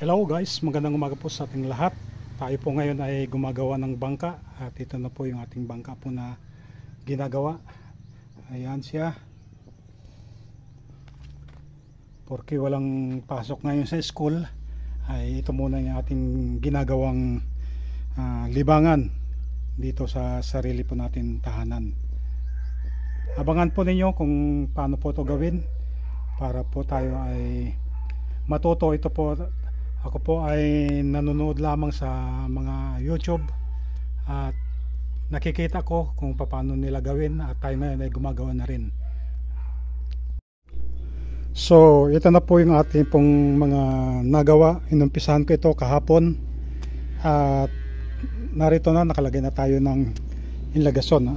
Hello guys, magandang umaga po sa ating lahat. Tayo po ngayon ay gumagawa ng bangka at ito na po yung ating bangka po na ginagawa. Ayan siya. Porque walang pasok ngayon sa school, ay ito muna yung ating ginagawang libangan dito sa sarili po natin tahanan. Abangan po ninyo kung paano po ito gawin para po tayo ay matuto. Ito po, ako po ay nanonood lamang sa mga YouTube at nakikita ko kung paano nila gawin at tayo ngayon ay gumagawa na rin. So ito na po yung ating pong mga nagawa. Inumpisahan ko ito kahapon at narito na, nakalagay na tayo ng inlagason.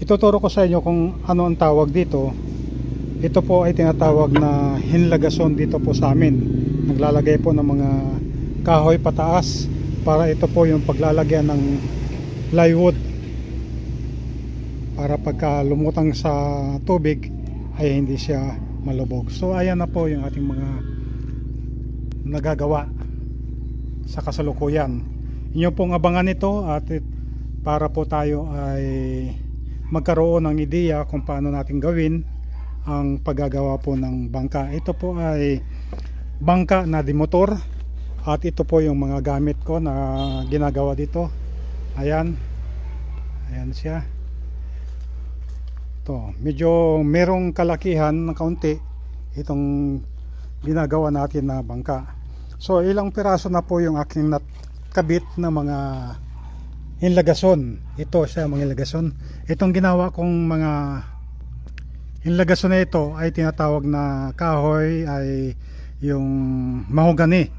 Ituturo ko sa inyo kung ano ang tawag dito. Ito po ay tinatawag na hinlagason dito po sa amin. Naglalagay po ng mga kahoy pataas para ito po yung paglalagyan ng plywood para pagka lumutang sa tubig ay hindi siya malubog. So ayan na po yung ating mga nagagawa sa kasalukuyan. Inyo pong abangan ito at para po tayo ay magkaroon ng ideya kung paano natin gawin ang paggagawa po ng bangka. Ito po ay bangka na dimotor at ito po yung mga gamit ko na ginagawa dito. Ayan siya. Ito, medyo merong kalakihan ng kaunti itong ginagawa natin na bangka. So ilang piraso na po yung aking nakabit na mga hinlagason. Ito siya, mga hinlagason. Itong ginawa kong mga hinlagason na ito ay tinatawag na kahoy ay yung mahogani.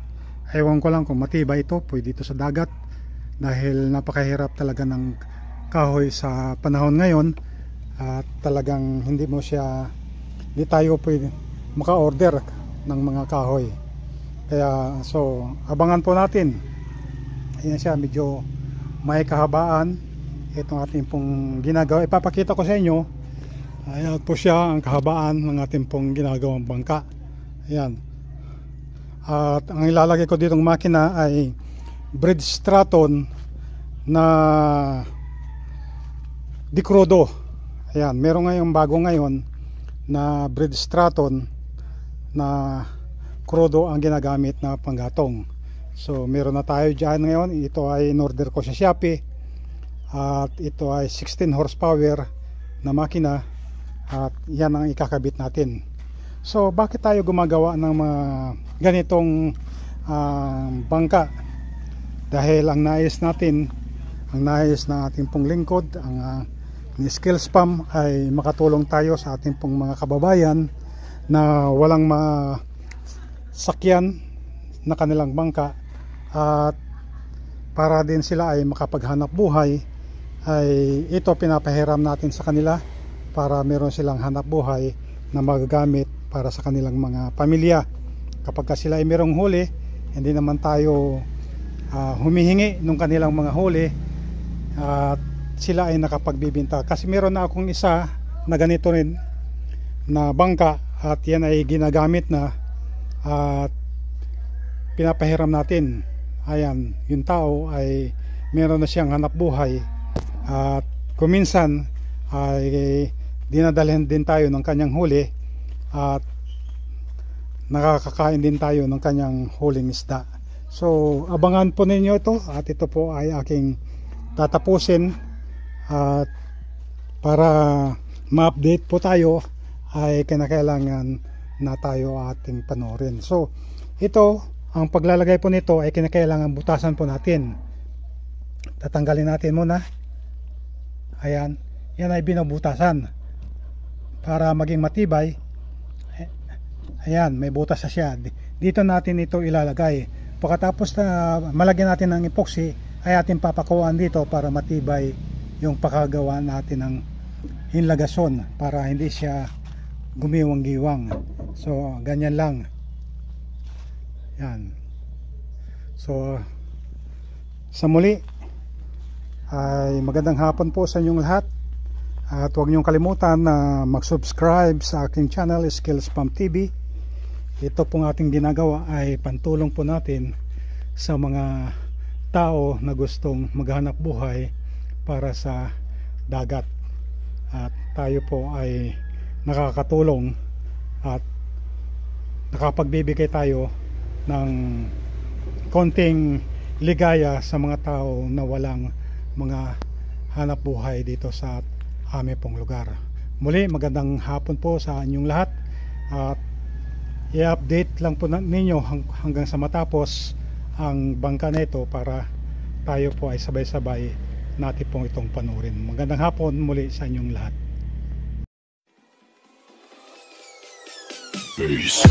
Ewan ko lang kung matibay ito, pwede ito sa dagat dahil napakahirap talaga ng kahoy sa panahon ngayon at talagang hindi tayo pwede maka-order ng mga kahoy. Kaya so abangan po natin. Ayan siya, medyo may kahabaan itong ating pong ginagawa. Ipapakita ko sa inyo. Ayan po siya ang kahabaan ng ating pong ginagawang bangka. Ayan. At ang ilalagay ko ditong makina ay Bridgestone na Dicrodo. Ayan, meron ngayong bago ngayon na Bridgestone na Crodo ang ginagamit na panggatong. So meron na tayo dyan ngayon. Ito ay in-order ko sa Shopee at ito ay 16 horsepower na makina at yan ang ikakabit natin. So bakit tayo gumagawa ng mga ganitong bangka? Dahil ang nais ng ating pong lingkod, ang Skills Pump, ay makatulong tayo sa ating pong mga kababayan na walang masakyan na kanilang bangka at para din sila ay makapaghanap buhay, ay ito pinapahiram natin sa kanila para meron silang hanap buhay na magagamit para sa kanilang mga pamilya. Kapag sila ay merong huli, hindi naman tayo humihingi ng kanilang mga huli at sila ay nakapagbibinta. Kasi meron na akong isa na ganito rin na bangka at yan ay ginagamit na at pinapahiram natin. Ayan, yung tao ay meron na siyang hanap buhay at kuminsan ay dinadalhin din tayo ng kanyang huli at nakakakain din tayo ng kanyang huling isda. So abangan po ninyo ito at ito po ay aking tatapusin at para ma-update po tayo ay kinakailangan na tayo ating panoorin. So ito, ang paglalagay po nito ay kinakailangan butasan po natin. Tatanggalin natin muna. Ayan, yan ay binubutasan para maging matibay. Ayan, may butas na siya. Dito natin ito ilalagay. Pagkatapos na malagyan natin ng epoxy, ay ating papakuan dito para matibay yung pakagawa natin ng hinlagason para hindi siya gumiwang-giwang. So ganyan lang. Yan. So sa muli ay magandang hapon po sa inyong lahat. At huwag niyong kalimutan na mag-subscribe sa aking channel, Skills Pump TV. ito pong ating ginagawa ay pantulong po natin sa mga tao na gustong maghanap buhay para sa dagat, at tayo po ay nakakatulong at nakapagbibigay tayo ng konting ligaya sa mga tao na walang mga hanap buhay dito sa aming pong lugar. Muli, magandang hapon po sa inyong lahat, at i-update lang po ninyo hanggang sa matapos ang bangka na ito para tayo po ay sabay-sabay natin pong itong panurin. Magandang hapon muli sa inyong lahat. Peace.